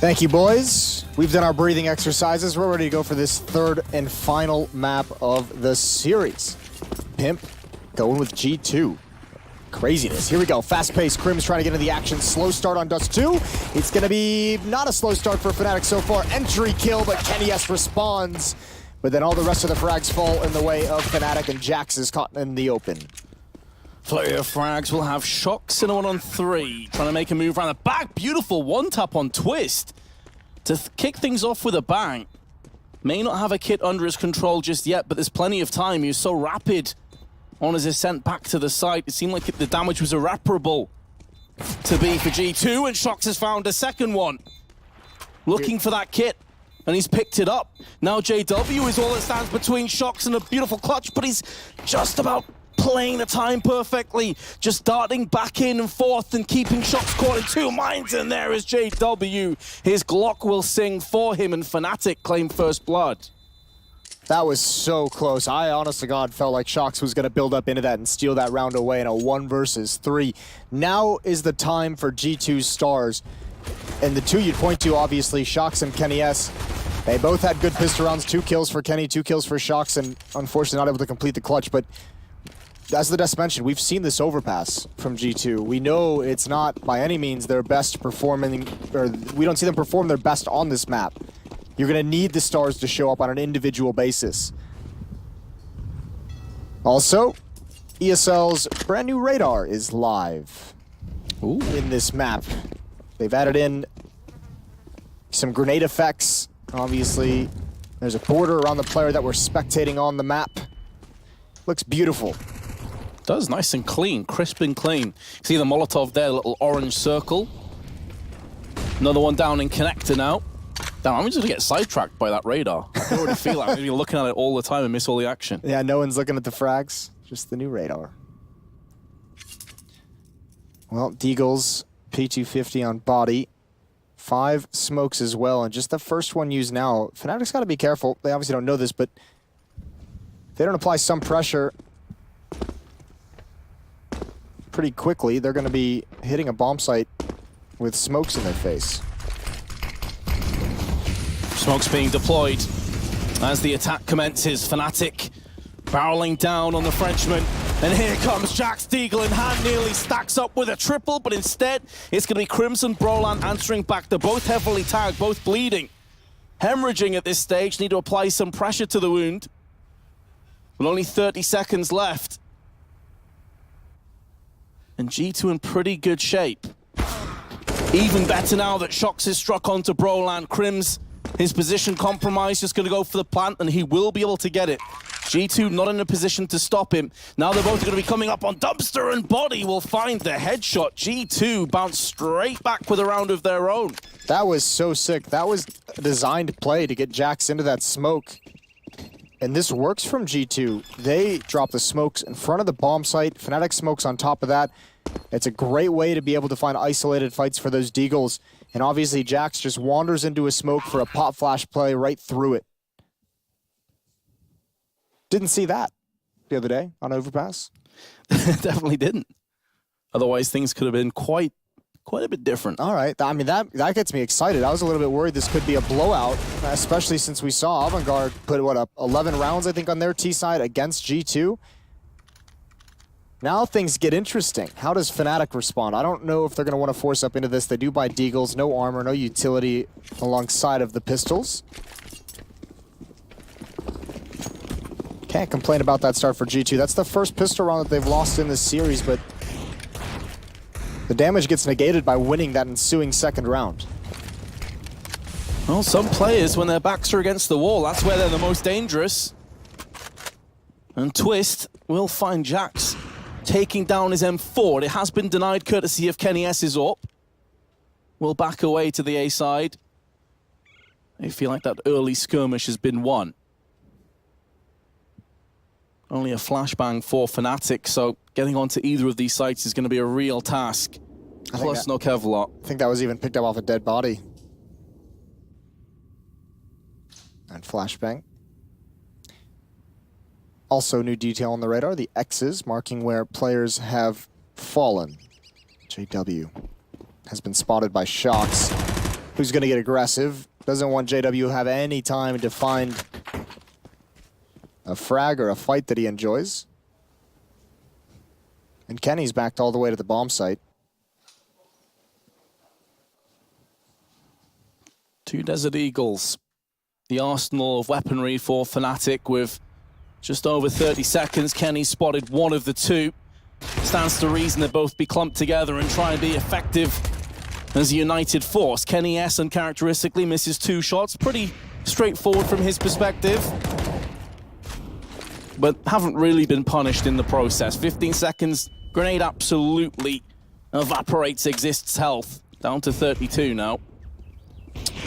Thank you, boys. We've done our breathing exercises. We're ready to go for this third and final map of the series. Pimp going with G2. Craziness. Here we go. Fast-paced. Crim's trying to get into the action. Slow start on Dust 2. It's going to be not a slow start for Fnatic so far. Entry kill, but Kenny S responds. But then all the rest of the frags fall in the way of Fnatic, and Jax is caught in the open. Flurry of frags will have Shocks in a 1-on-3. Trying to make a move around the back. Beautiful one-tap on Twist to kick things off with a bang. May not have a kit under his control just yet, but there's plenty of time. He was so rapid on his ascent back to the site. It seemed like the damage was irreparable to be for G2, and Shocks has found a second one. Looking for that kit, and he's picked it up. Now JW is all that stands between Shocks and a beautiful clutch, but he's just about playing the time perfectly, just darting back in and forth and keeping Shocks caught in two minds, and there is JW. His Glock will sing for him, and Fnatic claim first blood. That was so close. I, honest to God, felt like Shocks was going to build up into that and steal that round away in a 1 versus 3. Now is the time for G2's stars. And the two you'd point to, obviously, Shocks and Kenny S. They both had good pistol rounds. 2 kills for Kenny, 2 kills for Shocks, and unfortunately not able to complete the clutch. But as the Desk mentioned, we've seen this overpass from G2. We know it's not by any means their best performing, or we don't see them perform their best on this map. You're going to need the stars to show up on an individual basis. Also, ESL's brand new radar is live in this map. They've added in some grenade effects. Obviously, there's a border around the player that we're spectating on the map. Looks beautiful. Does, nice and clean, crisp and clean. See the Molotov there, little orange circle. Another one down in connector now. Damn, I'm just gonna get sidetracked by that radar. I already feel like I'm gonna be looking at it all the time and miss all the action. Yeah, no one's looking at the frags, just the new radar. Well, Deagle's P250 on body. 5 smokes as well, and just the first one used now. Fnatic's gotta be careful. They obviously don't know this, but if they don't apply some pressure pretty quickly, they're gonna be hitting a bomb site with smokes in their face. Smokes being deployed as the attack commences. Fnatic barreling down on the Frenchman. And here comes Jax, Deagle in hand, nearly stacks up with a triple, but instead it's going to be Crimson Brolan answering back. They're both heavily tagged, both bleeding. Hemorrhaging at this stage, need to apply some pressure to the wound. With only 30 seconds left. And G2 in pretty good shape. Even better now that Shocks is struck onto Brolan. Crims, his position compromised, just going to go for the plant, and he will be able to get it. G2 not in a position to stop him. Now they're both going to be coming up on Dumpster, and Body will find the headshot. G2 bounce straight back with a round of their own. That was so sick. That was a designed play to get Jax into that smoke. And this works from G2. They drop the smokes in front of the bomb site. Fnatic smokes on top of that. It's a great way to be able to find isolated fights for those Deagles. And obviously Jax just wanders into a smoke for a pop flash play right through it. Didn't see that the other day on Overpass. Definitely didn't. Otherwise things could have been quite a bit different. All right, I mean, that gets me excited. I was a little bit worried this could be a blowout, especially since we saw Avantgarde put, what, up 11 rounds, I think, on their T side against G2. Now things get interesting. How does Fnatic respond? I don't know if they're going to want to force up into this. They do buy Deagles, no armor, no utility alongside of the pistols. Can't complain about that start for G2. That's the first pistol round that they've lost in this series, but the damage gets negated by winning that ensuing second round. Well, some players, when their backs are against the wall, that's where they're the most dangerous. And Twist will find Jax taking down his M4. It has been denied courtesy of Kenny S's AWP. Will back away to the A side. They feel like that early skirmish has been won. Only a flashbang for Fnatic, so getting onto either of these sites is going to be a real task. Plus no Kevlar. I think that was even picked up off a dead body. And flashbang. Also new detail on the radar, the X's marking where players have fallen. JW has been spotted by Shocks. who's going to get aggressive. Doesn't want JW to have any time to find a frag or a fight that he enjoys. And Kenny's backed all the way to the bomb site. Two Desert Eagles. The arsenal of weaponry for Fnatic with just over 30 seconds. Kenny spotted one of the two. Stands to reason they both be clumped together and try and be effective as a united force. Kenny S uncharacteristically misses 2 shots. Pretty straightforward from his perspective, but haven't really been punished in the process. 15 seconds, grenade absolutely evaporates Exist's health. Down to 32 now.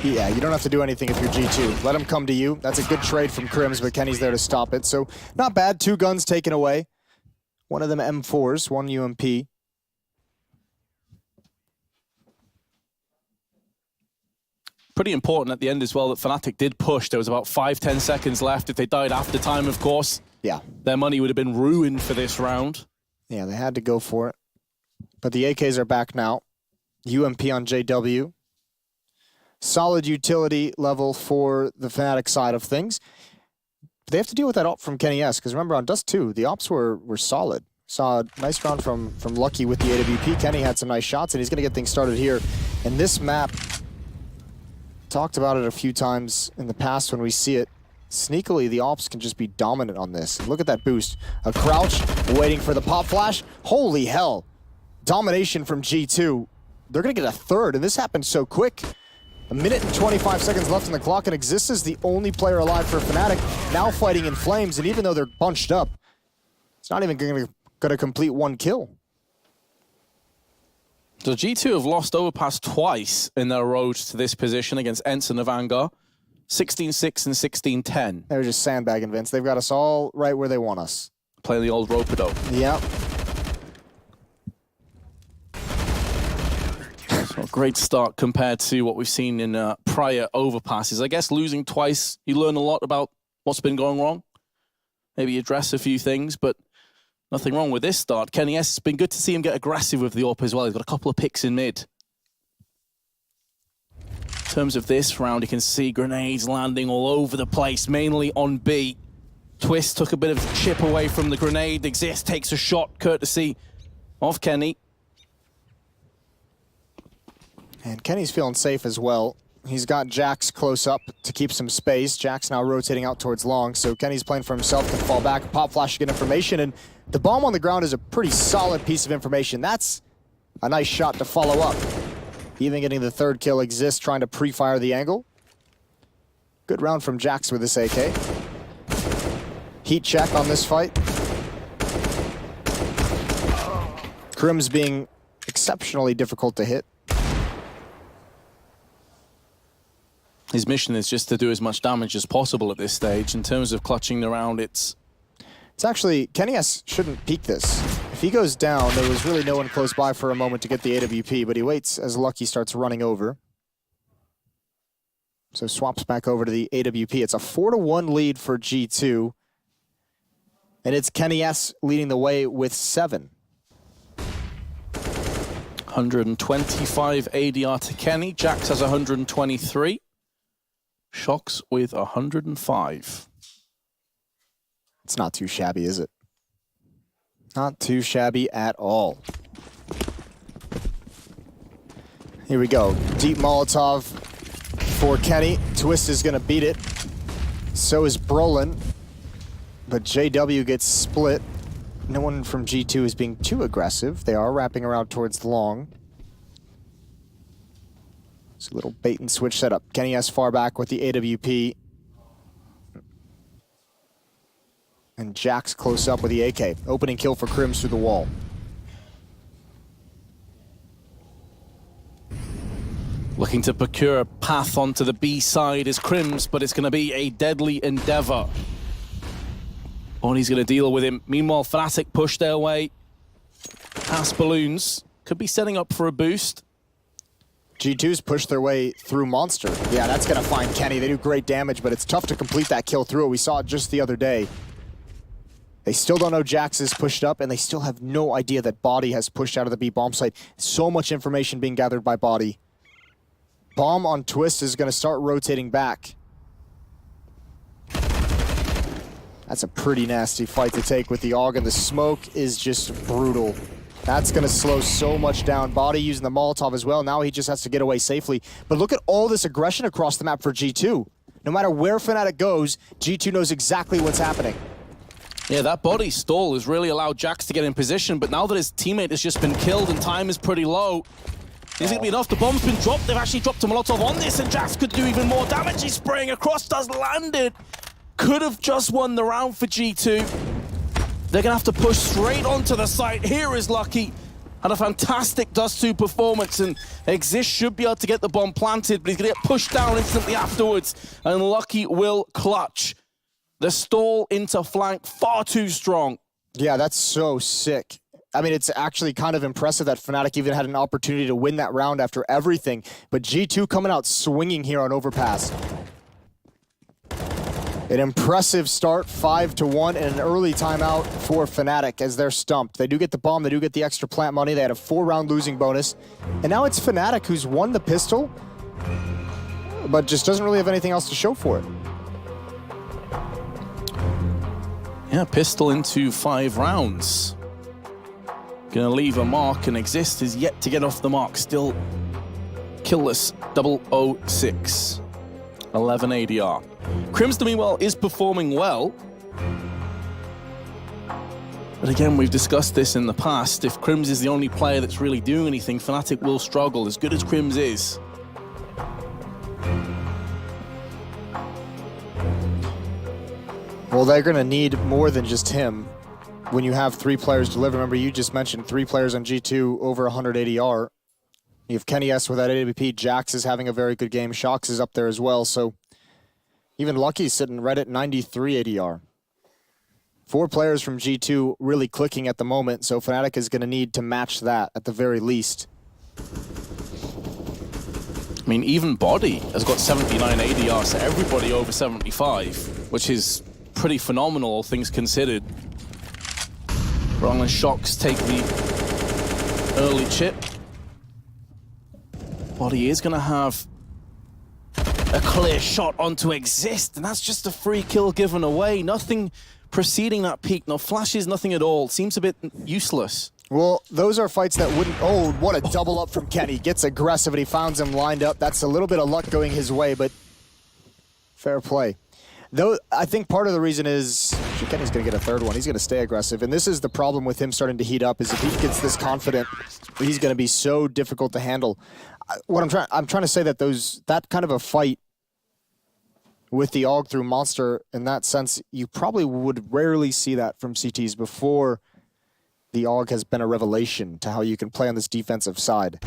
Yeah, you don't have to do anything if you're G2. Let him come to you. That's a good trade from Crims, but Kenny's there to stop it. So not bad. 2 guns taken away. One of them M4s, 1 UMP. Pretty important at the end as well that Fnatic did push. There was about 5-10 seconds left. If they died after time, of course, yeah, their money would have been ruined for this round. Yeah, they had to go for it. But the AKs are back now. UMP on JW. Solid utility level for the Fnatic side of things. They have to deal with that op from Kenny S, because remember on Dust 2, the ops were solid. Saw a nice round from Lucky with the AWP. Kenny had some nice shots, and he's going to get things started here. And this map, talked about it a few times in the past when we see it. Sneakily, the ops can just be dominant on this. Look at that boost. A crouch, waiting for the pop flash. Holy hell. Domination from G2. They're going to get a third, and this happened so quick. 1 minute and 25 seconds left on the clock, and Exist is the only player alive for Fnatic, now fighting in flames, and even though they're bunched up, it's not even going to complete 1 kill. So G2 have lost Overpass twice in their road to this position against Ensign of Anger. 16-6 and 16-10. They're just sandbagging, Vince. They've got us all right where they want us. Playing the old rope-a-dope. Yep. So a great start compared to what we've seen in prior overpasses. I guess losing twice, you learn a lot about what's been going wrong. Maybe address a few things, but nothing wrong with this start. Kenny S, it's been good to see him get aggressive with the AWP as well. He's got a couple of picks in mid. In terms of this round, you can see grenades landing all over the place, mainly on B. Twist took a bit of chip away from the grenade. Exist takes a shot, courtesy of Kenny. And Kenny's feeling safe as well. He's got Jax close up to keep some space. Jax now rotating out towards long, so Kenny's playing for himself, can fall back, pop flash to get information, and the bomb on the ground is a pretty solid piece of information. That's a nice shot to follow up. Even getting the 3rd kill. Exists trying to pre-fire the angle. Good round from Jax with this AK. Heat check on this fight. Crims being exceptionally difficult to hit. His mission is just to do as much damage as possible at this stage. In terms of clutching the round, it's actually, Kenny S shouldn't peek this. If he goes down, there was really no one close by for a moment to get the AWP, but he waits as Lucky starts running over. So swaps back over to the AWP. It's a 4-1 lead for G2. And it's Kenny S leading the way with 7. 125 ADR to Kenny. Jax has 123. Shocks with 105. It's not too shabby, is it? Not too shabby at all. Here we go. Deep Molotov for Kenny. Twist is going to beat it. So is Brolin. But JW gets split. No one from G2 is being too aggressive. They are wrapping around towards the long. It's a little bait and switch setup. Kenny S far back with the AWP. And Jax close up with the AK. Opening kill for Crims through the wall. Looking to procure a path onto the B side is Crims, but it's going to be a deadly endeavor. Bonnie's going to deal with him. Meanwhile, Fnatic push their way past balloons. Could be setting up for a boost. G2's pushed their way through Monster. Yeah, that's going to find Kenny. They do great damage, but it's tough to complete that kill through it. We saw it just the other day. They still don't know Jax is pushed up, and they still have no idea that Body has pushed out of the B bomb site. So much information being gathered by Body. Bomb on Twist is going to start rotating back. That's a pretty nasty fight to take with the AUG, and the smoke is just brutal. That's going to slow so much down. Body using the Molotov as well. Now he just has to get away safely. But look at all this aggression across the map for G2. No matter where Fnatic goes, G2 knows exactly what's happening. Yeah, that body stall has really allowed Jax to get in position, but now that his teammate has just been killed and time is pretty low, is it going to be enough? The bomb's been dropped. They've actually dropped a Molotov on this, and Jax could do even more damage. He's spraying across, does landed. Could have just won the round for G2. They're going to have to push straight onto the site. Here is Lucky. Had a fantastic Dust 2 performance, and Exist should be able to get the bomb planted, but he's going to get pushed down instantly afterwards, and Lucky will clutch. The stall into flank, far too strong. Yeah, that's so sick. I mean, it's actually kind of impressive that Fnatic even had an opportunity to win that round after everything, but G2 coming out swinging here on Overpass. An impressive start, 5-1, and an early timeout for Fnatic as they're stumped. They do get the bomb, they do get the extra plant money, they had a 4-round losing bonus, and now it's Fnatic who's won the pistol, but just doesn't really have anything else to show for it. Yeah, pistol into 5 rounds. Gonna leave a mark, and Exist is yet to get off the mark. Still killless, 006. 11 ADR. Crimson, meanwhile, is performing well. But again, we've discussed this in the past. If Crims is the only player that's really doing anything, Fnatic will struggle, as good as Crims is. Well, they're going to need more than just him when you have 3 players deliver. Remember, you just mentioned 3 players on G2 over 100 ADR. You have Kenny S with that AWP. Jax is having a very good game. Shox is up there as well. So even Lucky's sitting right at 93 ADR. 4 players from G2 really clicking at the moment. So Fnatic is going to need to match that at the very least. I mean, even Body has got 79 ADR, so everybody over 75, which is pretty phenomenal, all things considered. Wrong and Shox take the early chip. Body is going to have a clear shot onto Exist, and that's just a free kill given away. Nothing preceding that peak, no flashes, nothing at all. Seems a bit useless. Well, those are fights that wouldn't... Oh, what a double up from Kenny. Gets aggressive and he finds him lined up. That's a little bit of luck going his way, but fair play. Though I think part of the reason is Kenny's going to get a 3rd one. He's going to stay aggressive, and this is the problem with him starting to heat up, is if he gets this confident, he's going to be so difficult to handle. What I'm trying to say that that kind of a fight with the AUG through Monster, in that sense, you probably would rarely see that from CTs before the AUG has been a revelation to how you can play on this defensive side.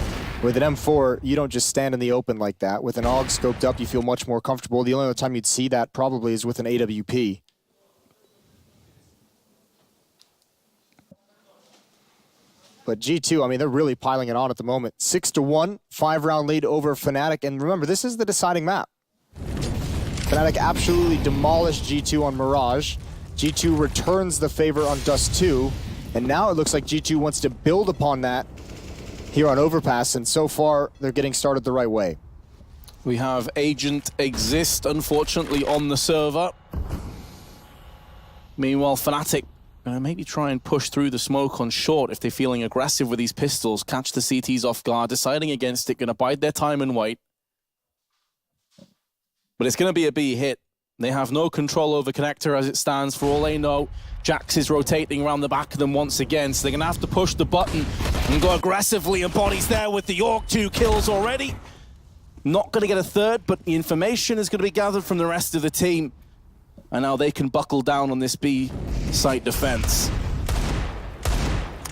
With an M4, you don't just stand in the open like that. With an AUG scoped up, you feel much more comfortable. The only other time you'd see that probably is with an AWP. But G2, I mean, they're really piling it on at the moment. 6-1, 5-round lead over Fnatic. And remember, this is the deciding map. Fnatic absolutely demolished G2 on Mirage. G2 returns the favor on Dust 2. And now it looks like G2 wants to build upon that here on Overpass, and so far, they're getting started the right way. We have Agent Exist, unfortunately, on the server. Meanwhile, Fnatic maybe try and push through the smoke on short if they're feeling aggressive with these pistols, catch the CTs off guard, deciding against it, going to bide their time and wait. But it's going to be a B hit. They have no control over Connector as it stands. For all they know, Jax is rotating around the back of them once again, so they're going to have to push the button and go aggressively, and Body's there with the AUG, 2 kills already. Not going to get a 3rd, but the information is going to be gathered from the rest of the team. And now they can buckle down on this B site defense.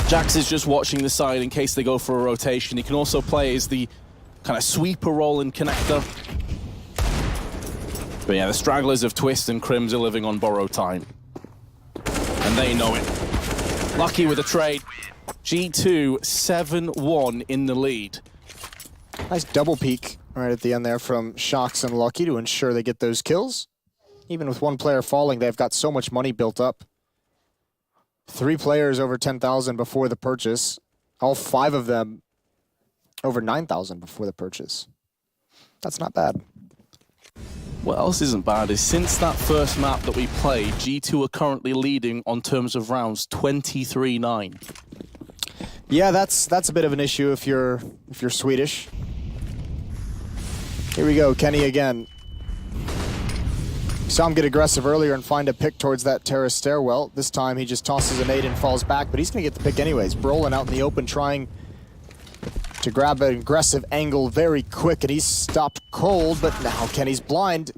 Jax is just watching the side in case they go for a rotation. He can also play as the kind of sweeper role in Connector. But yeah, the stragglers of Twist and Crims are living on borrowed time. And they know it. Lucky with a trade. G2 7-1 in the lead. Nice double peek right at the end there from Shox and Lucky to ensure they get those kills. Even with 1 player falling, they've got so much money built up. 3 players over 10,000 before the purchase. All 5 of them over 9,000 before the purchase. That's not bad. What else isn't bad is since that first map that we played, G2 are currently leading on terms of rounds 23-9. Yeah, that's a bit of an issue if you're Swedish. Here we go, Kenny again. Saw him get aggressive earlier and find a pick towards that terrace stairwell. This time he just tosses a nade and falls back, but he's gonna get the pick anyways. Brolin out in the open trying to grab an aggressive angle very quick, and he's stopped cold, but now Kenny's blind.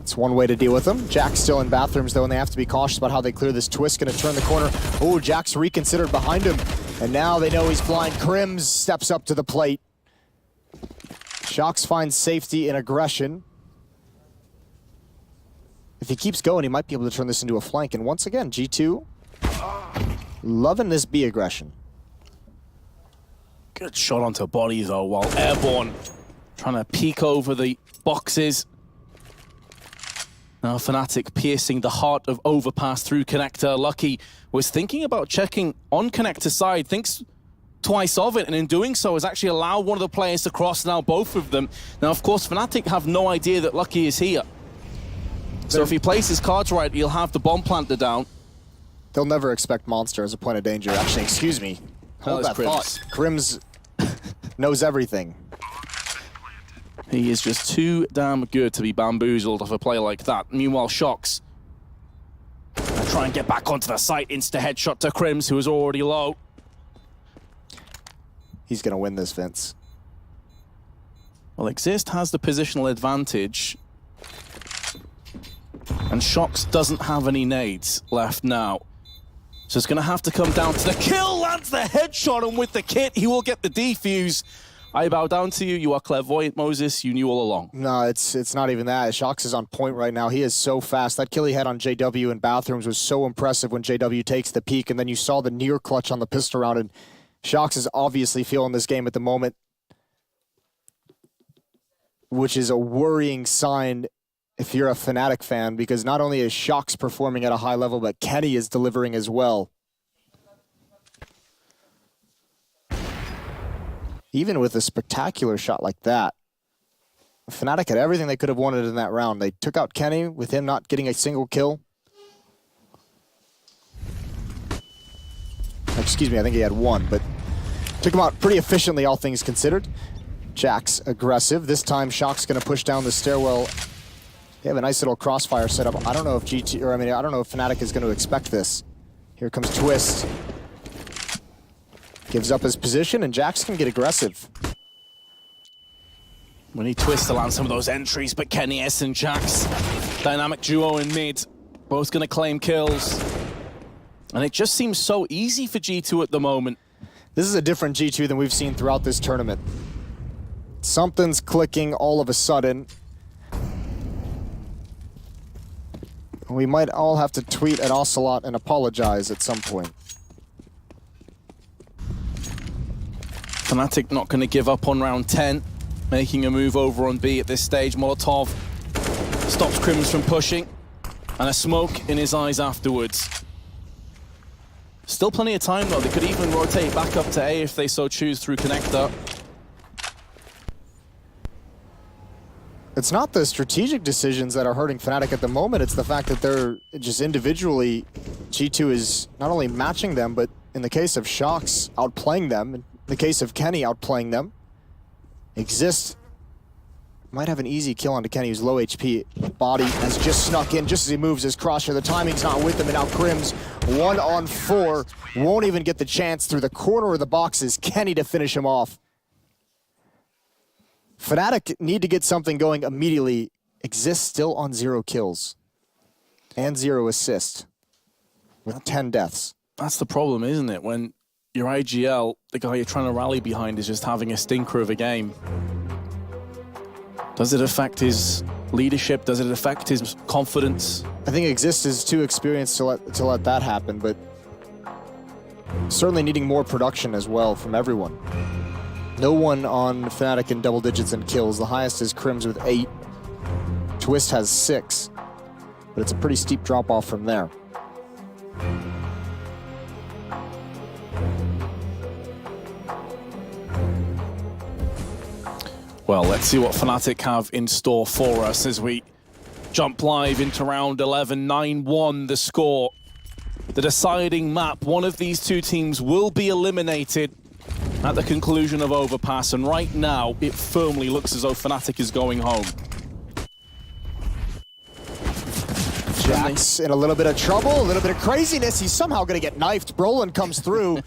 It's one way to deal with him. Jack's still in bathrooms though, and they have to be cautious about how they clear this twist. Gonna turn the corner. Oh, Jack's reconsidered behind him, and now they know he's blind. Crims steps up to the plate. Shox finds safety in aggression. If he keeps going, he might be able to turn this into a flank. And once again, G2 loving this B aggression. Good shot onto body though, while airborne. Trying to peek over the boxes. Now Fnatic piercing the heart of overpass through connector. Lucky was thinking about checking on connector side, thinks twice of it, and in doing so has actually allowed one of the players to cross, now both of them. Now of course Fnatic have no idea that Lucky is here. So if he plays his cards right, he'll have the bomb planted down. They'll never expect Monster as a point of danger. Actually, excuse me. Hold that thought. Crims knows everything. He is just too damn good to be bamboozled off a play like that. Meanwhile, Shox try and get back onto the site. Insta headshot to Crims, who is already low. He's gonna win this, Vince. Well, Exist has the positional advantage, and Shox doesn't have any nades left now. So it's gonna have to come down to the kill. Lands the headshot, and with the kit, he will get the defuse. I bow down to you. You are clairvoyant, Moses. You knew all along. No, it's not even that. Shox is on point right now. He is so fast. That kill he had on JW in bathrooms was so impressive when JW takes the peek, and then you saw the near clutch on the pistol round, and Shox is obviously feeling this game at the moment, which is a worrying sign if you're a Fnatic fan, because not only is Shox performing at a high level, but Kenny is delivering as well. Even with a spectacular shot like that, Fnatic had everything they could have wanted in that round. They took out Kenny with him not getting a single kill. Excuse me, I think he had one, but took him out pretty efficiently, all things considered. Jack's aggressive. This time, Shock's gonna push down the stairwell. They have a nice little crossfire set up. I don't know if I don't know if Fnatic is gonna expect this. Here comes Twist. Gives up his position, and Jax can get aggressive. We need Twist to land some of those entries, but Kenny S and Jax, dynamic duo in mid, both gonna claim kills. And it just seems so easy for G2 at the moment. This is a different G2 than we've seen throughout this tournament. Something's clicking all of a sudden. We might all have to tweet at Ocelot and apologize at some point. Fnatic not going to give up on round 10, making a move over on B at this stage. Molotov stops Crims from pushing, and a smoke in his eyes afterwards. Still plenty of time though. They could even rotate back up to A if they so choose through connector. It's not the strategic decisions that are hurting Fnatic at the moment, it's the fact that they're just individually, G2 is not only matching them, but in the case of Shox, outplaying them. In the case of Kenny, outplaying them. Exist might have an easy kill onto Kenny, who's low HP. Body has just snuck in just as he moves his crosshair. The timing's not with him, and now Crims, 1-on-4, won't even get the chance through the corner of the boxes. Kenny to finish him off. Fnatic need to get something going immediately. Exist still on 0 kills and 0 assists with 10 deaths. That's the problem, isn't it? When your IGL, the guy you're trying to rally behind, is just having a stinker of a game. Does it affect his leadership? Does it affect his confidence? I think Exist is too experienced to let that happen, but certainly needing more production as well from everyone. No one on Fnatic in double digits in kills. The highest is Crims with 8. Twist has 6, but it's a pretty steep drop off from there. Well, let's see what Fnatic have in store for us as we jump live into round 11. 9-1 the score. The deciding map. One of these two teams will be eliminated at the conclusion of Overpass, and right now it firmly looks as though Fnatic is going home. Jax in a little bit of trouble, a little bit of craziness. He's somehow going to get knifed. Brolin comes through,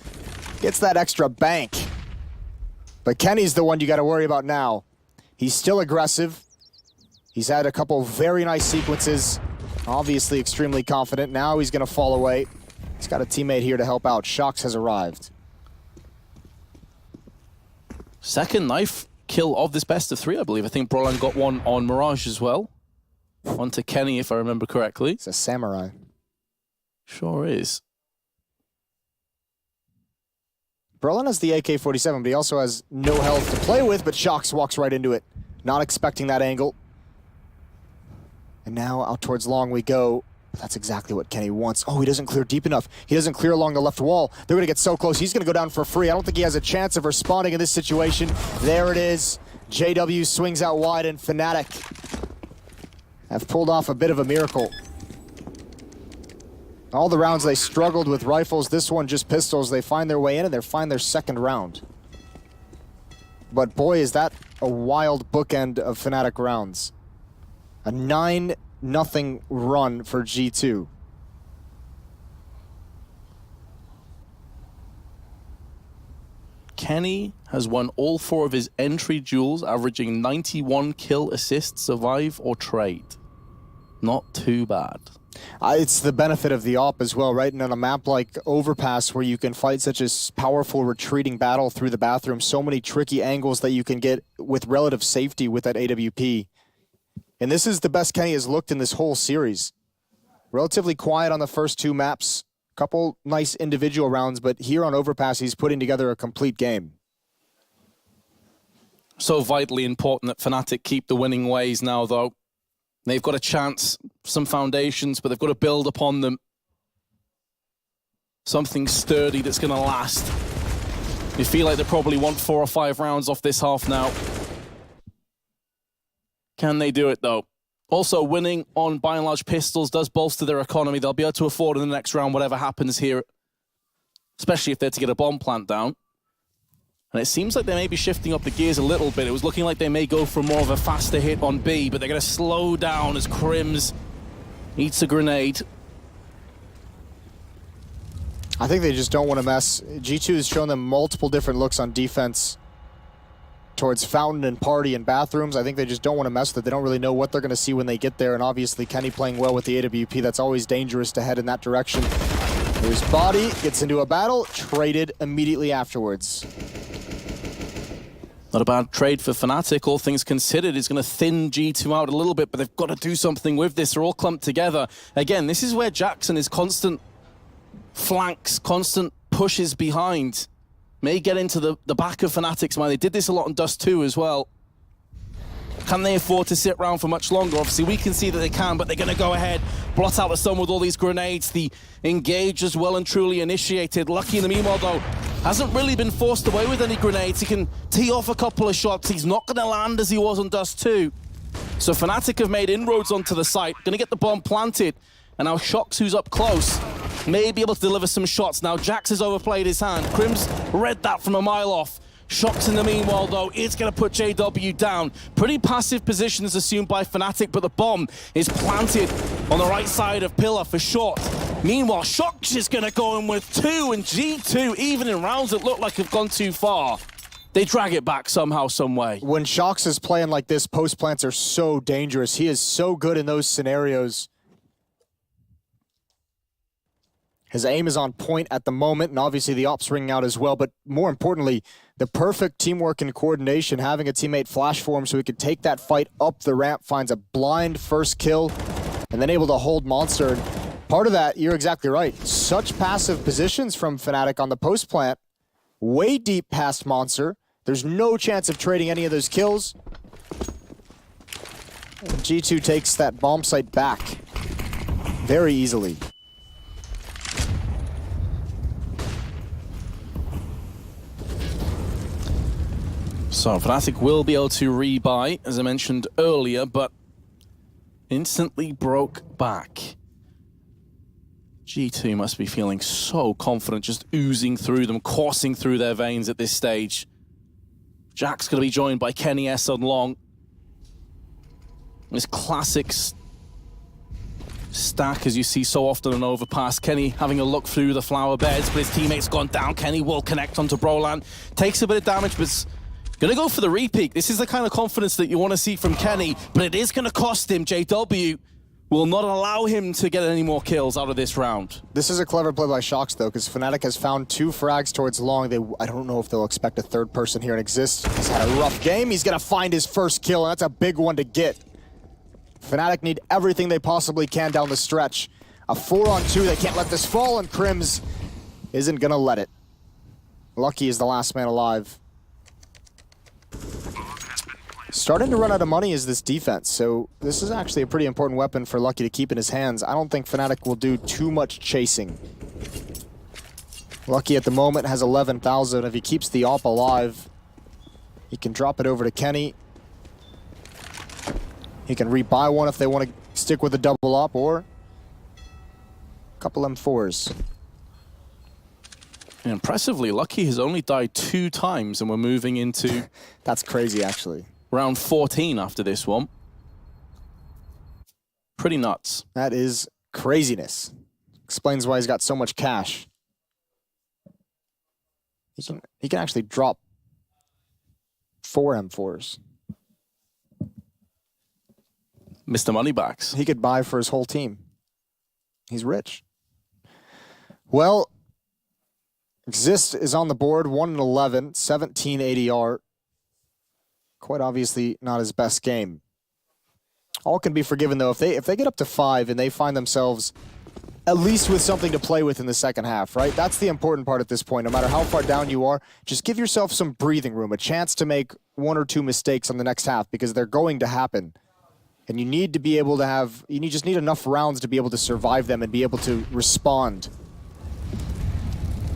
gets that extra bank. But Kenny's the one you got to worry about now. He's still aggressive. He's had a couple very nice sequences. Obviously extremely confident. Now he's going to fall away. He's got a teammate here to help out. Shox has arrived. Second knife kill of this best of three, I believe. I think Brolin got one on Mirage as well. Onto Kenny, if I remember correctly. It's a samurai. Sure is. Brolin has the AK-47, but he also has no health to play with, but Shox walks right into it. Not expecting that angle. And now out towards long we go. That's exactly what Kenny wants. Oh, he doesn't clear deep enough. He doesn't clear along the left wall. They're going to get so close. He's going to go down for free. I don't think he has a chance of responding in this situation. There it is. JW swings out wide, and Fnatic have pulled off a bit of a miracle. All the rounds they struggled with rifles. This one just pistols. They find their way in, and they find their second round. But boy, is that a wild bookend of Fnatic rounds. A 9-0 run for G2. Kenny has won all 4 of his entry duels, averaging 91 kill, assist, survive, or trade. Not too bad. It's the benefit of the AWP as well, right? And on a map like Overpass, where you can fight such a powerful retreating battle through the bathroom, so many tricky angles that you can get with relative safety with that AWP. And this is the best Kenny has looked in this whole series. Relatively quiet on the first 2 maps. Couple nice individual rounds, but here on Overpass, he's putting together a complete game. So vitally important that Fnatic keep the winning ways now, though. They've got a chance, some foundations, but they've got to build upon them. Something sturdy that's going to last. You feel like they probably want 4 or 5 rounds off this half now. Can they do it, though? Also, winning on, by and large, pistols does bolster their economy. They'll be able to afford in the next round whatever happens here, especially if they're to get a bomb plant down. And it seems like they may be shifting up the gears a little bit. It was looking like they may go for more of a faster hit on B, but they're going to slow down as Crims eats a grenade. I think they just don't want to mess. G2 has shown them multiple different looks on defense towards Fountain and Party and bathrooms. I think they just don't want to mess with it. They don't really know what they're going to see when they get there. And obviously Kenny playing well with the AWP. That's always dangerous to head in that direction. There's Body, gets into a battle, traded immediately afterwards. Not a bad trade for Fnatic, all things considered. It's going to thin G2 out a little bit, but they've got to do something with this. They're all clumped together. Again, this is where Jackson is constant flanks, constant pushes behind. May get into the back of Fnatic's mind. They did this a lot in Dust 2 as well. Can they afford to sit around for much longer? Obviously, we can see that they can, but they're going to go ahead, blot out the sun with all these grenades. The engage is well and truly initiated. Lucky in the meanwhile, though, hasn't really been forced away with any grenades. He can tee off a couple of shots. He's not going to land as he was on Dust 2. So Fnatic have made inroads onto the site. Going to get the bomb planted. And now Shox, who's up close, may be able to deliver some shots. Now Jax has overplayed his hand. Crims read that from a mile off. Shox in the meanwhile, though, is going to put JW down. Pretty passive positions assumed by Fnatic, but the bomb is planted on the right side of Pillar for short. Meanwhile, Shox is going to go in with 2, and G2, even in rounds that look like have gone too far, they drag it back somehow, some way. When Shox is playing like this, post plants are so dangerous. He is so good in those scenarios. His aim is on point at the moment, and obviously the op's ringing out as well, but more importantly, the perfect teamwork and coordination, having a teammate flash for him so he could take that fight up the ramp, finds a blind first kill, and then able to hold Monster. And part of that, you're exactly right. Such passive positions from Fnatic on the post plant, way deep past Monster. There's no chance of trading any of those kills. And G2 takes that bomb site back very easily. So Fnatic will be able to rebuy, as I mentioned earlier, but instantly broke back. G2 must be feeling so confident, just oozing through them, coursing through their veins at this stage. Jack's going to be joined by Kenny S on long. This classic stack, as you see so often on Overpass. Kenny having a look through the flower beds, but his teammate's gone down. Kenny will connect onto Brolan. Takes a bit of damage, but it's going to go for the repeat. This is the kind of confidence that you want to see from Kenny, but it is going to cost him. JW will not allow him to get any more kills out of this round. This is a clever play by Shox, though, because Fnatic has found 2 frags towards long. I don't know if they'll expect a third person here and Exist. He's had a rough game. He's going to find his first kill, and that's a big one to get. Fnatic need everything they possibly can down the stretch. A 4-on-2, they can't let this fall, and Crims isn't going to let it. Lucky is the last man alive. Starting to run out of money is this defense, so this is actually a pretty important weapon for Lucky to keep in his hands. I don't think Fnatic will do too much chasing. Lucky at the moment has 11,000. If he keeps the AWP alive, he can drop it over to Kenny. He can rebuy one if they want to stick with a double AWP, or a couple M4s. And impressively, Lucky has only died 2 times, and we're moving into... That's crazy, actually. Round 14 after this one. Pretty nuts. That is craziness. Explains why he's got so much cash. He can actually drop 4 M4s. Mr. Moneybacks. He could buy for his whole team. He's rich. Well, Exist is on the board, 1-11, 17 ADR. Quite obviously not his best game. All can be forgiven, though, if they get up to 5 and they find themselves at least with something to play with in the second half, right? That's the important part at this point. No matter how far down you are, just give yourself some breathing room, a chance to make 1 or 2 mistakes on the next half, because they're going to happen. And you need to be able to have, just need enough rounds to be able to survive them and be able to respond.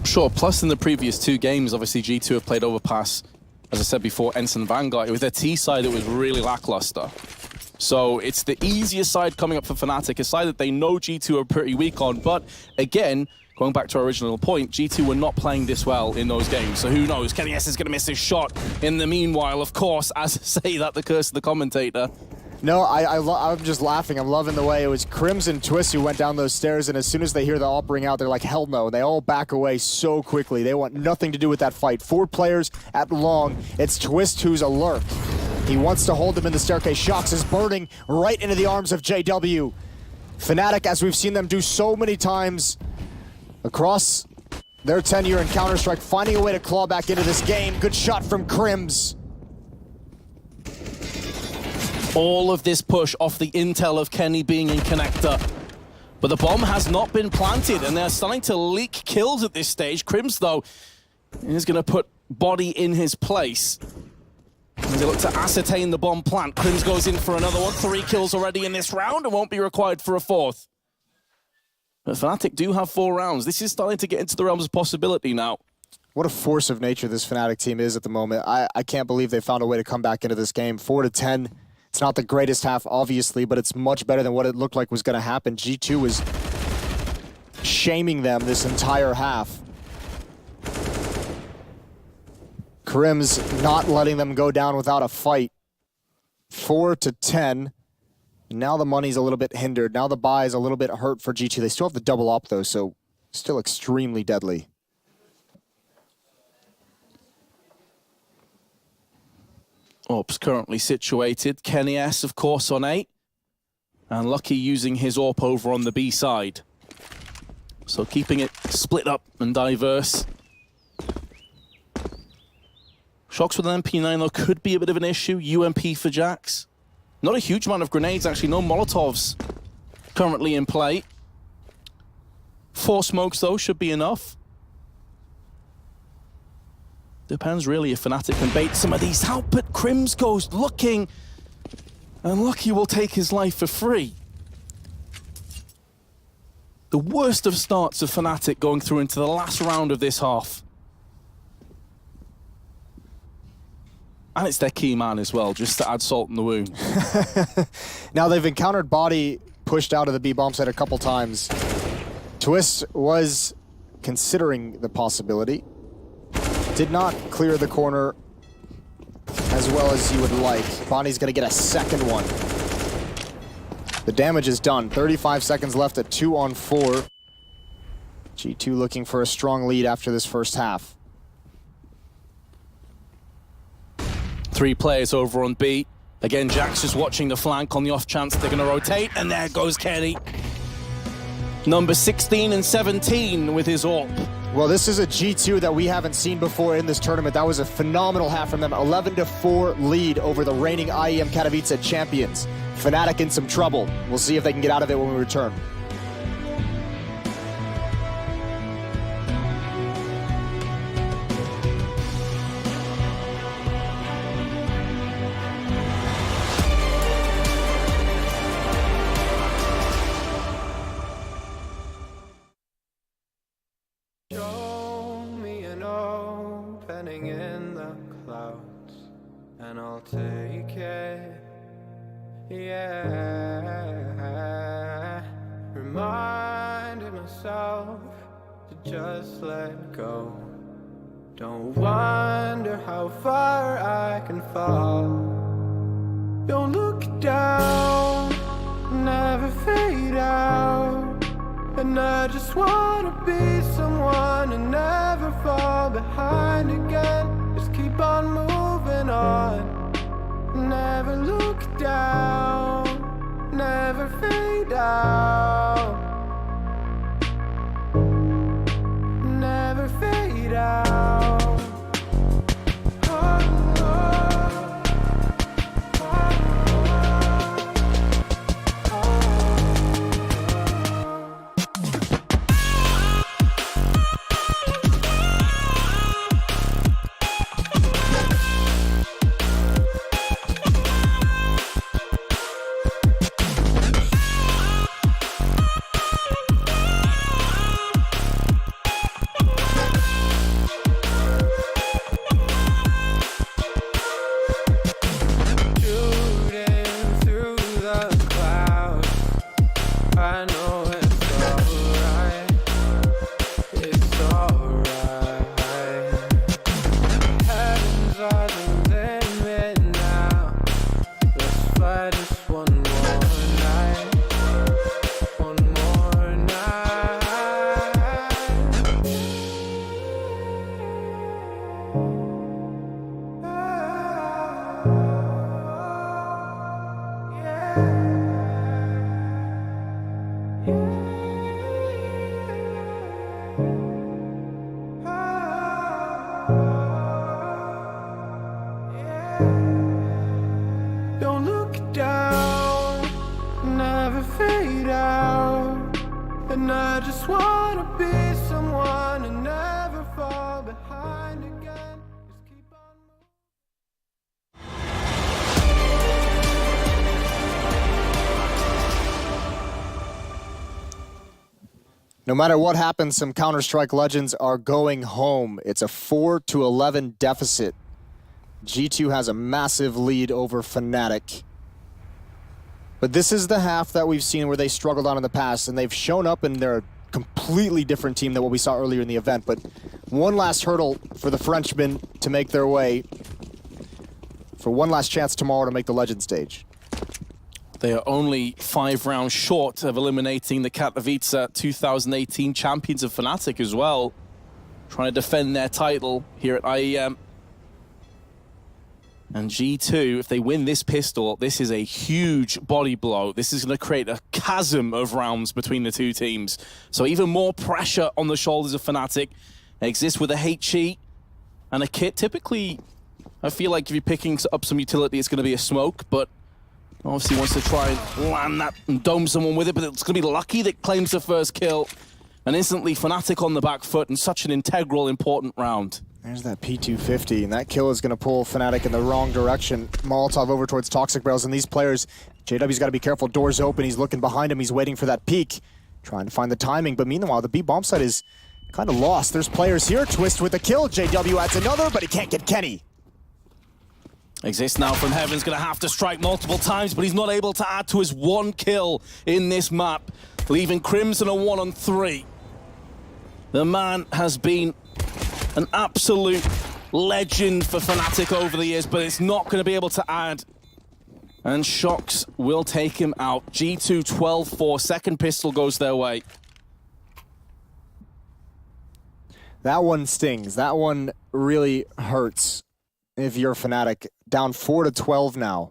Sure, plus in the previous 2 games, obviously G2 have played Overpass, as I said before, Ensign Vanguard. It was their T side that was really lackluster. So it's the easier side coming up for Fnatic, a side that they know G2 are pretty weak on. But again, going back to our original point, G2 were not playing this well in those games. So who knows? Kenny S is going to miss his shot. In the meanwhile, of course, as I say that, the curse of the commentator. No, I'm just laughing. I'm loving the way it was Crims and Twist who went down those stairs, and as soon as they hear the AWP ring out, they're like, hell no. They all back away so quickly. They want nothing to do with that fight. 4 players at long. It's Twist who's alert. He wants to hold them in the staircase. Shox is burning right into the arms of JW. Fnatic, as we've seen them do so many times across their tenure in Counter-Strike, finding a way to claw back into this game. Good shot from Crims. All of this push off the intel of Kenny being in connector. But the bomb has not been planted, and they're starting to leak kills at this stage. Crims, though, is going to put body in his place. As they look to ascertain the bomb plant, Crims goes in for another one. 3 kills already in this round and won't be required for a 4th. But Fnatic do have 4 rounds. This is starting to get into the realms of possibility now. What a force of nature this Fnatic team is at the moment. I can't believe they found a way to come back into this game. 4-10. It's not the greatest half, obviously, but it's much better than what it looked like was going to happen. G2 was shaming them this entire half. Crims not letting them go down without a fight. 4-10. Now the money's a little bit hindered. Now the buy is a little bit hurt for G2. They still have the double up, though, so still extremely deadly. AWP's currently situated. Kenny S, of course, on 8. And Lucky using his AWP over on the B side. So keeping it split up and diverse. Shox with an MP9, though, could be a bit of an issue. UMP for Jax. Not a huge amount of grenades, actually. No Molotovs currently in play. 4 smokes, though, should be enough. Depends really if Fnatic can bait some of these out, but Crims goes looking, and Lucky will take his life for free. The worst of starts of Fnatic going through into the last round of this half. And it's their key man as well, just to add salt in the wound. Now they've encountered Body pushed out of the B bomb site a couple times. Twist was considering the possibility. Did not clear the corner as well as you would like. Bonnie's gonna get a second one. The damage is done. 35 seconds left at 2-on-4. G2 looking for a strong lead after this first half. 3 players over on B. Again, Jack's just watching the flank on the off chance they're gonna rotate, and there goes Kenny. Number 16 and 17 with his AWP. Well, this is a G2 that we haven't seen before in this tournament. That was a phenomenal half from them. 11-4 lead over the reigning IEM Katowice champions. Fnatic in some trouble. We'll see if they can get out of it when we return. In the clouds, and I'll take it, yeah. Reminding myself to just let go. Don't wonder how far I can fall. Don't look down, never fade out. And I just wanna be someone and never fall behind again. Just keep on moving on. Never look down, never fade out. Never fade out. And I just wanna be someone and never fall behind again. Just keep on No matter what happens, some Counter-Strike legends are going home. It's a 4-11 deficit. G2 has a massive lead over Fnatic. But this is the half that we've seen where they struggled on in the past, and they've shown up and they're a completely different team than what we saw earlier in the event. But one last hurdle for the Frenchmen to make their way, for one last chance tomorrow to make the Legend stage. They are only 5 rounds short of eliminating the Katowice 2018 champions of Fnatic as well, trying to defend their title here at IEM. And G2, if they win this pistol, this is a huge body blow. This is going to create a chasm of rounds between the two teams. So even more pressure on the shoulders of Fnatic. They exist with a HE and a kit. Typically, I feel like if you're picking up some utility, it's going to be a smoke, but obviously wants to try and land that and dome someone with it, but it's going to be Lucky that claims the first kill. And instantly, Fnatic on the back foot in such an integral, important round. There's that P250, and that kill is going to pull Fnatic in the wrong direction. Molotov over towards Toxic Barrels, and these players, JW's got to be careful. Doors open, he's looking behind him, he's waiting for that peek, trying to find the timing. But meanwhile, the B bomb site is kind of lost. There's players here. Twist with the kill. JW adds another, but he can't get Kenny. Exists now from Heaven's gonna have to strike multiple times, but he's not able to add to his 1 kill in this map, leaving Crimson a 1-on-3. The man has been an absolute legend for Fnatic over the years, but it's not gonna be able to add. And Shox will take him out. G2 12-4, second pistol goes their way. That one stings. That one really hurts if you're Fnatic. Down 4-12 now.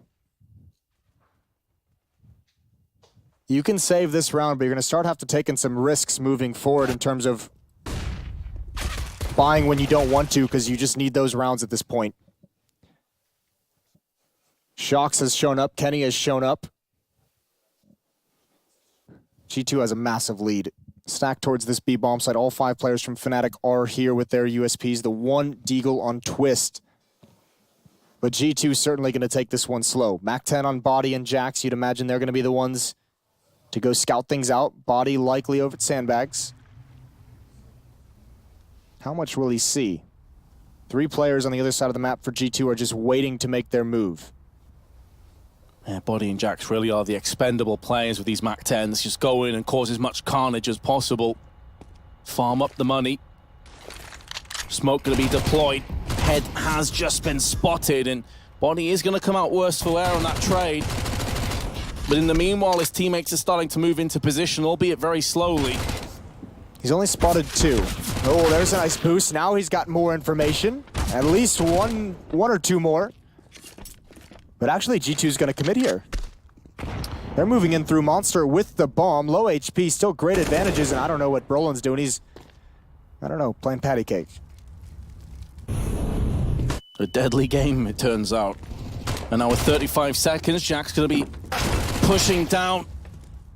You can save this round, but you're going to start have to taking some risks moving forward in terms of buying when you don't want to, because you just need those rounds at this point. Shox has shown up. Kenny has shown up. G2 has a massive lead. Stacked towards this B bomb site. All 5 players from Fnatic are here with their USPs. The 1 Deagle on Twist. But G2 certainly going to take this one slow. Mac-10 on Body and Jax. You'd imagine they're going to be the ones to go scout things out. Body likely over at Sandbags. How much will he see? 3 players on the other side of the map for G2 are just waiting to make their move. Yeah, Body and Jax really are the expendable players with these Mac-10s. Just go in and cause as much carnage as possible. Farm up the money. Smoke going to be deployed. Head has just been spotted, and Body is going to come out worse for wear on that trade. But in the meanwhile, his teammates are starting to move into position, albeit very slowly. He's only spotted 2. Oh, there's a nice boost. Now he's got more information. At least one or 2 more. But actually, G2's going to commit here. They're moving in through Monster with the bomb. Low HP, still great advantages, and I don't know what Brolin's doing. He's, I don't know, playing patty cake. A deadly game, it turns out. And now with 35 seconds, Jack's going to be pushing down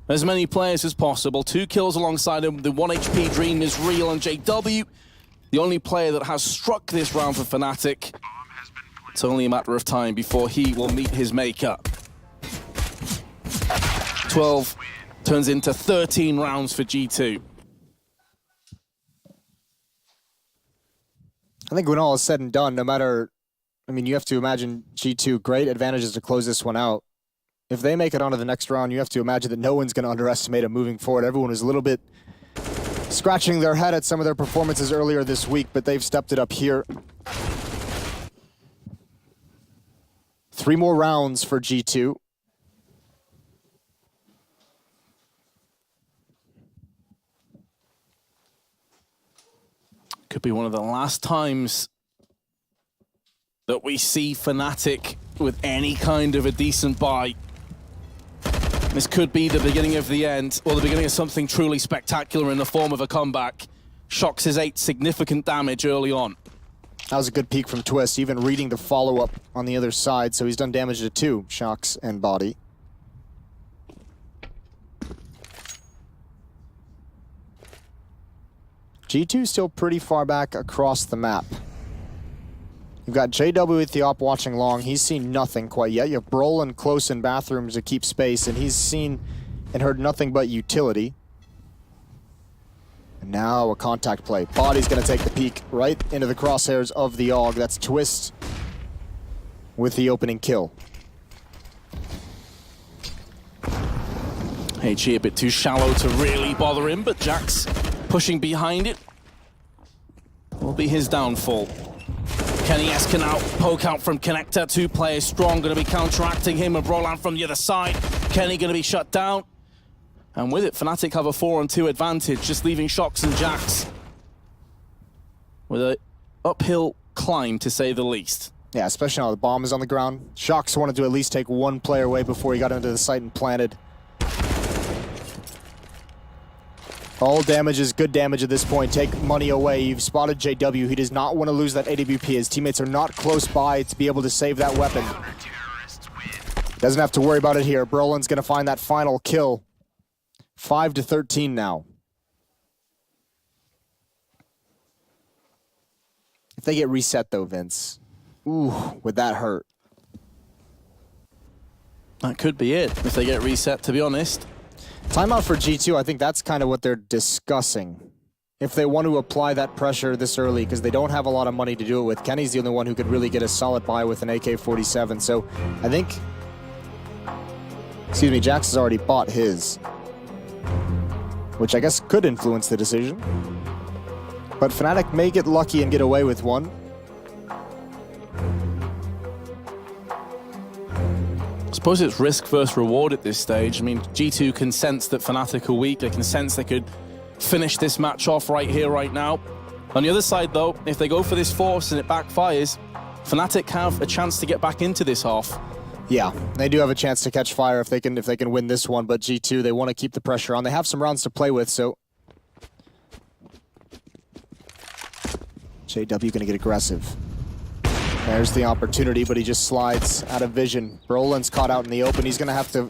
as many players as possible. 2 kills alongside him. The 1 HP dream is real, and JW, the only player that has struck this round for Fnatic. It's only a matter of time before he will meet his maker. 12 turns into 13 rounds for G2. I think when all is said and done, no matter, I mean, you have to imagine G2, great advantages to close this one out. If they make it onto the next round, you have to imagine that no one's going to underestimate them moving forward. Everyone was a little bit scratching their head at some of their performances earlier this week, but they've stepped it up here. 3 more rounds for G2. Could be one of the last times that we see Fnatic with any kind of a decent buy. This could be the beginning of the end, or the beginning of something truly spectacular in the form of a comeback. Shox his 8 significant damage early on. That was a good peek from Twist, even reading the follow-up on the other side, so he's done damage to 2, Shox and Body. G2 still pretty far back across the map. You've got JW with the op watching long. He's seen nothing quite yet. You have Brolin close in bathrooms to keep space, and he's seen and heard nothing but utility. And now a contact play. Body's going to take the peek right into the crosshairs of the AUG. That's Twist with the opening kill. HG a bit too shallow to really bother him, but Jax pushing behind it will be his downfall. Kenny S can now poke out from Connector. 2 players strong, going to be counteracting him, and Roland from the other side. Kenny going to be shut down. And with it, Fnatic have a 4-on-2 advantage, just leaving Shox and Jax with an uphill climb, to say the least. Yeah, especially now the bomb is on the ground. Shox wanted to at least take 1 player away before he got into the site and planted. All damage is good damage at this point. Take money away. You've spotted JW. He does not want to lose that AWP. His teammates are not close by to be able to save that weapon. Doesn't have to worry about it here. Brolin's going to find that final kill. 5-13 now. If they get reset though, Vince, ooh, would that hurt? That could be it, if they get reset, to be honest. Timeout for G2, I think that's kind of what they're discussing. if they want to apply that pressure this early, because they don't have a lot of money to do it with. Kenny's the only one who could really get a solid buy with an AK-47. So I think, excuse me, Jax has already bought his, which I guess could influence the decision. But Fnatic may get lucky and get away with one. I suppose it's risk versus reward at this stage. I mean, G2 can sense that Fnatic are weak. They can sense they could finish this match off right here, right now. On the other side, though, if they go for this force and it backfires, Fnatic have a chance to get back into this half. Yeah, they do have a chance to catch fire if they can win this one. But G2, they want to keep the pressure on. They have some rounds to play with, so JW going to get aggressive. There's the opportunity, but he just slides out of vision. Brolin's caught out in the open. He's going to have to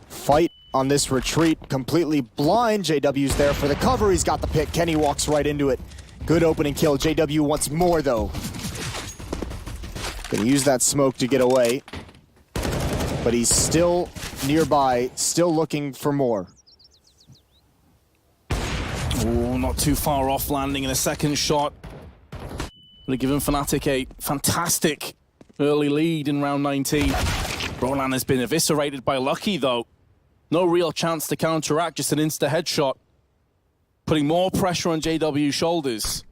fight on this retreat, completely blind. JW's there for the cover. He's got the pick. Kenny walks right into it. Good opening kill. JW wants more, though. Gonna use that smoke to get away. But he's still nearby, still looking for more. Oh, not too far off, landing in a second shot. Would have given Fnatic a fantastic early lead in round 19. Roland has been eviscerated by Lucky, though. No real chance to counteract, just an insta headshot. Putting more pressure on JW's shoulders.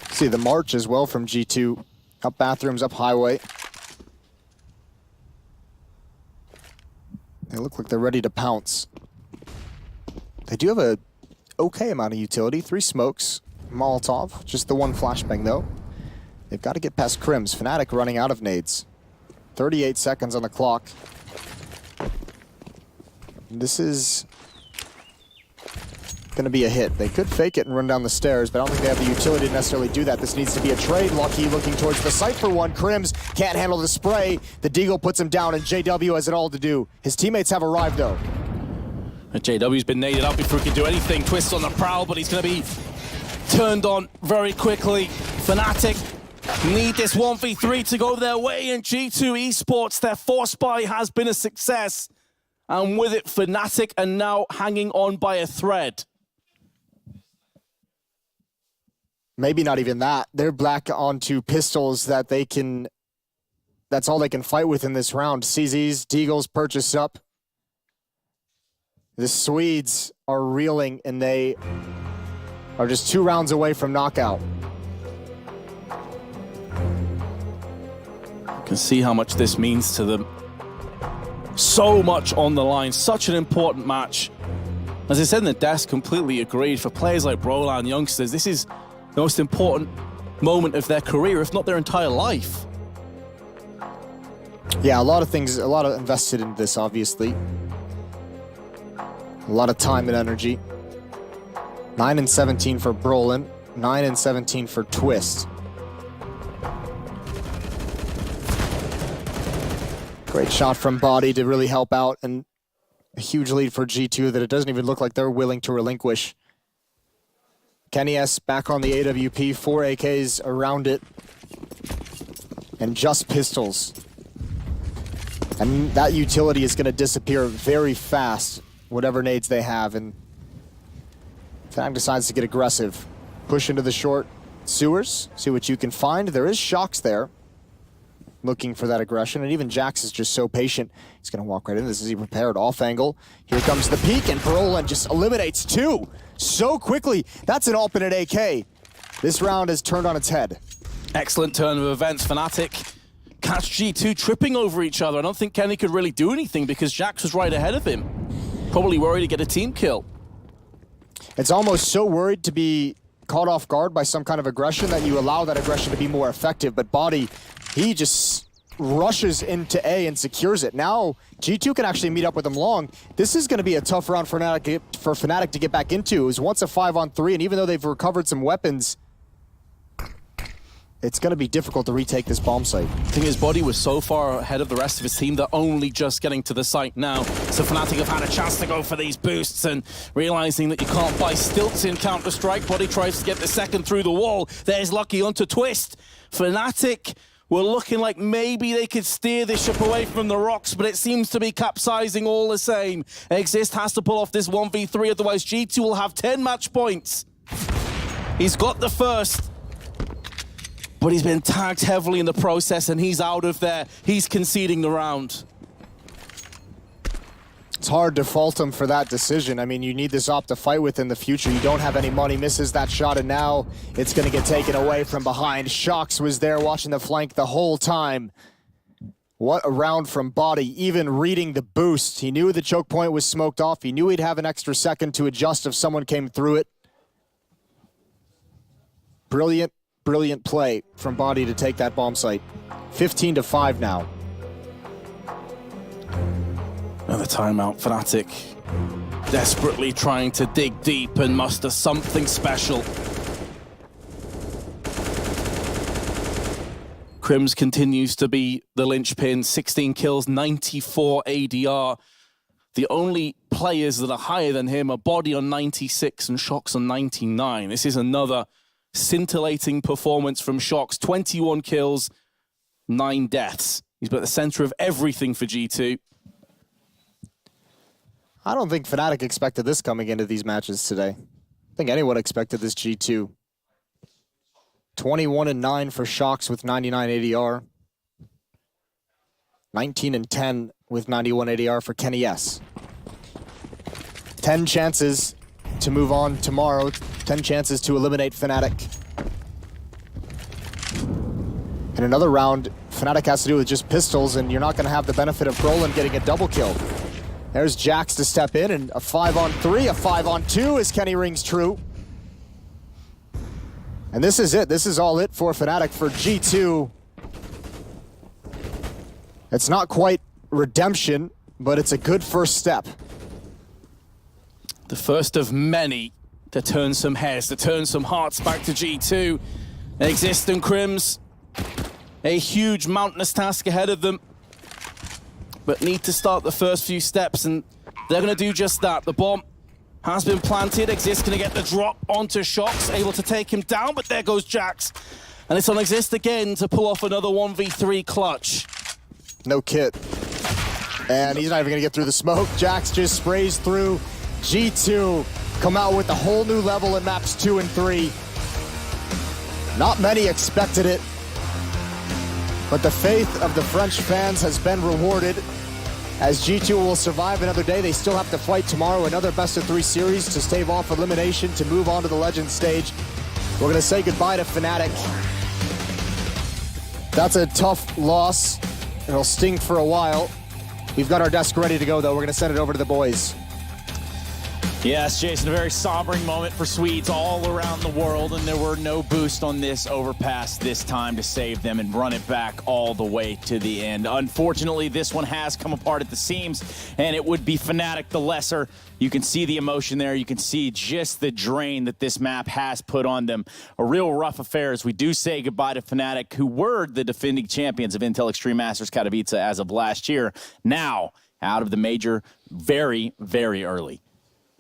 See the march as well from G2. Up bathrooms, up highway. They look like they're ready to pounce. They do have a okay amount of utility. 3 smokes, Molotov. Just the one flashbang, though. They've got to get past Crims. Fnatic running out of nades. 38 seconds on the clock. This is going to be a hit. They could fake it and run down the stairs, but I don't think they have the utility to necessarily do that. This needs to be a trade. Lucky looking towards the site for one. Crims can't handle the spray. The Deagle puts him down, and JW has it all to do. His teammates have arrived, though. JW's been naded up before he can do anything. Twist on the prowl, but he's going to be turned on very quickly. Fnatic need this 1v3 to go their way, and G2 Esports, their force buy has been a success. And with it, Fnatic are now hanging on by a thread. Maybe not even that. They're black onto pistols that they can... That's all they can fight with in this round. CZ's, Deagles purchase up. The Swedes are reeling, and they are just 2 rounds away from knockout. You can see how much this means to them. So much on the line, such an important match. As I said in the desk, completely agreed. For players like Brolan, youngsters, this is the most important moment of their career, if not their entire life. Yeah, a lot of things, a lot of invested in this, obviously. A lot of time and energy. 9 and 17 for Brolin, 9 and 17 for Twist. Great shot from Body to really help out, and a huge lead for G2 that it doesn't even look like they're willing to relinquish. Kenny S back on the AWP, 4 AKs around it, and just pistols. And that utility is going to disappear very fast, whatever nades they have, and Fnatic decides to get aggressive. Push into the short sewers, see what you can find. There is Shocks there, looking for that aggression, and even Jax is just so patient. He's going to walk right in. This is he prepared off angle. Here comes the peek, and Brolin just eliminates 2 so quickly. That's an alternate AK. This round has turned on its head. Excellent turn of events. Fnatic catch G2 tripping over each other. I don't think Kenny could really do anything because Jax was right ahead of him. Probably worried to get a team kill. It's almost so worried to be caught off guard by some kind of aggression that you allow that aggression to be more effective. But Body, he just rushes into A and secures it. Now, G2 can actually meet up with him long. This is going to be a tough round for Fnatic to get back into. It was once a 5-on-3, and even though they've recovered some weapons, it's going to be difficult to retake this bomb site. The thing is, Body was so far ahead of the rest of his team, they're only just getting to the site now. So Fnatic have had a chance to go for these boosts, and realizing that you can't buy stilts in Counter-Strike, Body tries to get the second through the wall. There's Lucky onto Twist. Fnatic were looking like maybe they could steer this ship away from the rocks, but it seems to be capsizing all the same. Exist has to pull off this 1v3, otherwise G2 will have 10 match points. He's got the first, but he's been tagged heavily in the process and he's out of there. He's conceding the round. It's hard to fault him for that decision. I mean, you need this op to fight with in the future. You don't have any money, misses that shot, and now it's going to get taken away from behind. Shox was there watching the flank the whole time. What a round from Body, even reading the boost. He knew the choke point was smoked off. He knew he'd have an extra second to adjust if someone came through it. Brilliant, brilliant play from Body to take that bomb site. 15-5 now. Another timeout. Fnatic desperately trying to dig deep and muster something special. Crims continues to be the linchpin. 16 kills, 94 ADR. The only players that are higher than him are Body on 96 and Shox on 99. This is another scintillating performance from Shox. 21 kills, 9 deaths. He's been at the center of everything for G2. I don't think Fnatic expected this coming into these matches today. I think anyone expected this G2. 21-9 for Shox with 99 ADR. 19-10 with 91 ADR for Kenny S. 10 chances to move on tomorrow. 10 chances to eliminate Fnatic. In another round, Fnatic has to do with just pistols, and you're not going to have the benefit of Brolin getting a double kill. There's Jax to step in, and a 5-on-3, a 5-on-2 as Kenny rings true. And this is it. This is all it for Fnatic. For G2, it's not quite redemption, but it's a good first step. The first of many to turn some heads, to turn some hearts back to G2. Exist and Crims, a huge mountainous task ahead of them, but need to start the first few steps, and they're going to do just that. The bomb has been planted. Exist going to get the drop onto Shox, able to take him down, but there goes Jax. And it's on Exist again to pull off another 1v3 clutch. No kit. And he's not even going to get through the smoke. Jax just sprays through. G2 come out with a whole new level in maps 2 and 3. Not many expected it, but the faith of the French fans has been rewarded. As G2 will survive another day, they still have to fight tomorrow, another best-of-3 series to stave off elimination to move on to the Legends stage. We're going to say goodbye to Fnatic. That's a tough loss. It'll sting for a while. We've got our desk ready to go, though. We're going to send it over to the boys. Yes, Jason, a very sombering moment for Swedes all around the world, and there were no boost on this overpass this time to save them and run it back all the way to the end. Unfortunately, this one has come apart at the seams, and it would be Fnatic the lesser. You can see the emotion there. You can see just the drain that this map has put on them. A real rough affair as we do say goodbye to Fnatic, who were the defending champions of Intel Extreme Masters Katowice as of last year. Now, out of the major very, very early.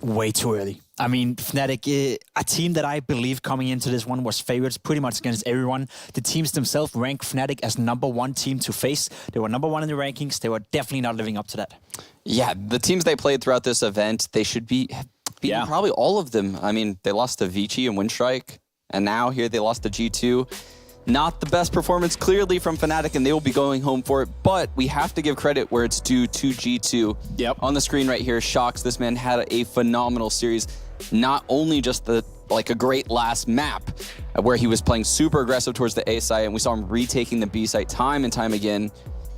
Way too early. I mean, Fnatic, a team that I believe coming into this one was favorites pretty much against everyone. The teams themselves ranked Fnatic as #1 team to face. They were #1 in the rankings. They were definitely not living up to that. Yeah, the teams they played throughout this event, they should be beating probably all of them. I mean, they lost to Vici and Windstrike, and now here they lost to G2. Not the best performance, clearly, from Fnatic, and they will be going home for it. But we have to give credit where it's due to G2. Yep. On the screen right here, Shox. This man had a phenomenal series. Not only just a great last map, where he was playing super aggressive towards the A site, and we saw him retaking the B site time and time again.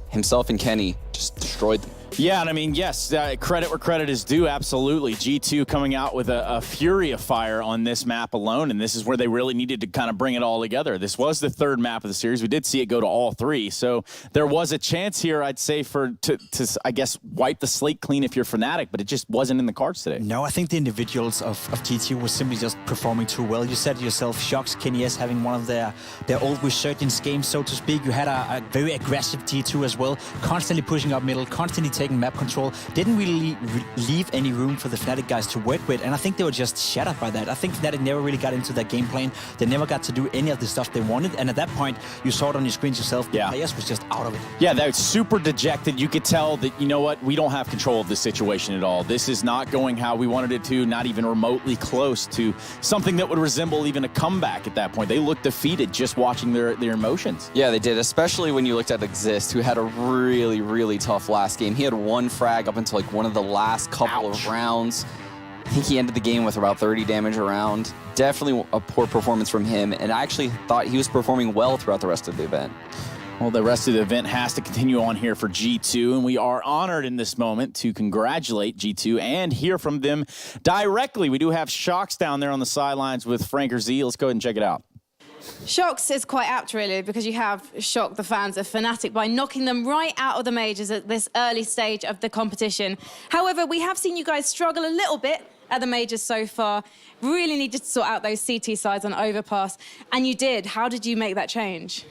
Himself and Kenny just destroyed them. Yeah, and I mean, yes, credit where credit is due, absolutely. G2 coming out with a fury of fire on this map alone, and this is where they really needed to kind of bring it all together. This was the third map of the series. We did see it go to all 3, so there was a chance here, I'd say, to I guess, wipe the slate clean if you're Fnatic, but it just wasn't in the cards today. No, I think the individuals of G2 were simply just performing too well. You said yourself, Shox, Kenny S having one of their old resurgence games, so to speak. You had a very aggressive G2 as well, constantly pushing up middle, constantly taking map control, didn't really leave any room for the Fnatic guys to work with, and I think they were just shattered by that. I think Fnatic never really got into their game plan. They never got to do any of the stuff they wanted, and at that point, you saw it on your screens yourself, the players was just out of it. Yeah, they were super dejected. You could tell that, you know what, we don't have control of this situation at all. This is not going how we wanted it to, not even remotely close to something that would resemble even a comeback at that point. They looked defeated just watching their emotions. Yeah, they did, especially when you looked at Exist, who had a really, really tough last game. He had one frag up until like one of the last couple of rounds. I think he ended the game with about 30 damage a round. Definitely a poor performance from him, and I actually thought he was performing well throughout the rest of the event. Well, the rest of the event has to continue on here for G2, and we are honored in this moment to congratulate G2 and hear from them directly. We do have Shox down there on the sidelines with Franker Z. Let's go ahead and check it out. Shox is quite apt, really, because you have shocked the fans of Fnatic by knocking them right out of the majors at this early stage of the competition. However, we have seen you guys struggle a little bit at the majors so far. Really needed to sort out those CT sides on Overpass, and you did. How did you make that change?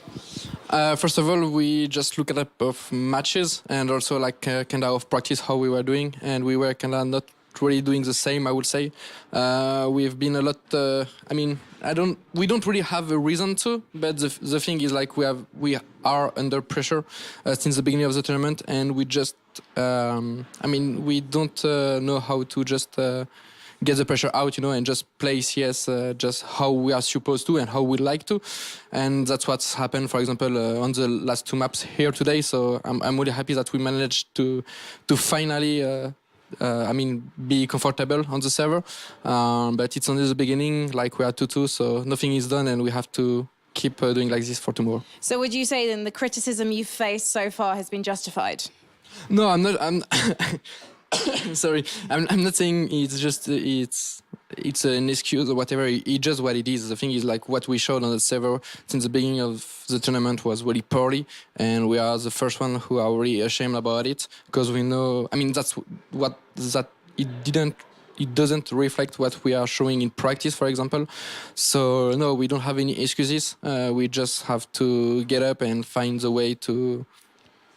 First of all, we just looked at of matches and also like kind of practice how we were doing, and we were kind of not really doing the same, I would say. We've been a lot. I mean, we don't really have a reason to, but the thing is like we are under pressure since the beginning of the tournament, and we just. I mean, we don't know how to just. Get the pressure out, you know, and just play CS just how we are supposed to and how we like to. And that's what's happened, for example, on the last two maps here today. So I'm really happy that we managed to finally, I mean, be comfortable on the server. But it's only the beginning, like we are 2-2, so nothing is done and we have to keep doing like this for tomorrow. So would you say then the criticism you've faced so far has been justified? No, I'm not. Sorry, I'm not saying it's just it's an excuse or whatever. It's just what it is. The thing is like what we showed on the server since the beginning of the tournament was really poorly, and we are the first one who are really ashamed about it because we know. I mean, that's what that it doesn't reflect what we are showing in practice, for example. So no, we don't have any excuses. We just have to get up and find the way to.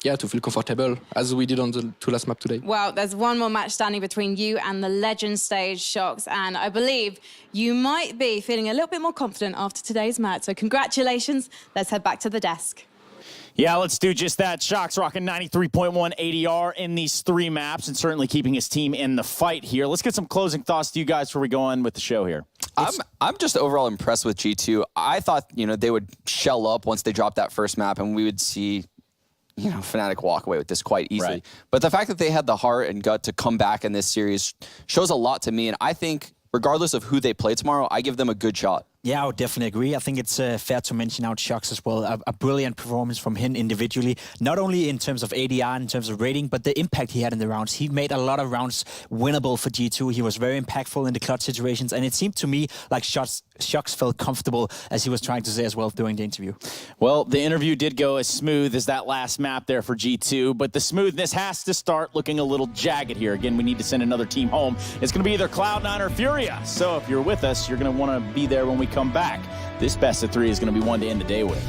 Yeah, to feel comfortable, as we did on the two last map today. Well, there's one more match standing between you and the legend stage, Shox, and I believe you might be feeling a little bit more confident after today's match. So congratulations. Let's head back to the desk. Yeah, let's do just that. Shox rocking 93.1 ADR in these three maps and certainly keeping his team in the fight here. Let's get some closing thoughts to you guys before we go on with the show here. I'm just overall impressed with G2. I thought, you know, they would shell up once they dropped that first map and we would see Fnatic walk away with this quite easily. Right. But the fact that they had the heart and gut to come back in this series shows a lot to me. And I think regardless of who they play tomorrow, I give them a good shot. Yeah, I would definitely agree. I think it's fair to mention out Shox as well. A brilliant performance from him individually, not only in terms of ADR, in terms of rating, but the impact he had in the rounds. He made a lot of rounds winnable for G2. He was very impactful in the clutch situations, and it seemed to me like Shox felt comfortable, as he was trying to say as well during the interview. Well, the interview did go as smooth as that last map there for G2, but the smoothness has to start looking a little jagged here. Again, we need to send another team home. It's going to be either Cloud9 or Furia. So if you're with us, you're going to want to be there when we come back. This best of three is going to be one to end the day with.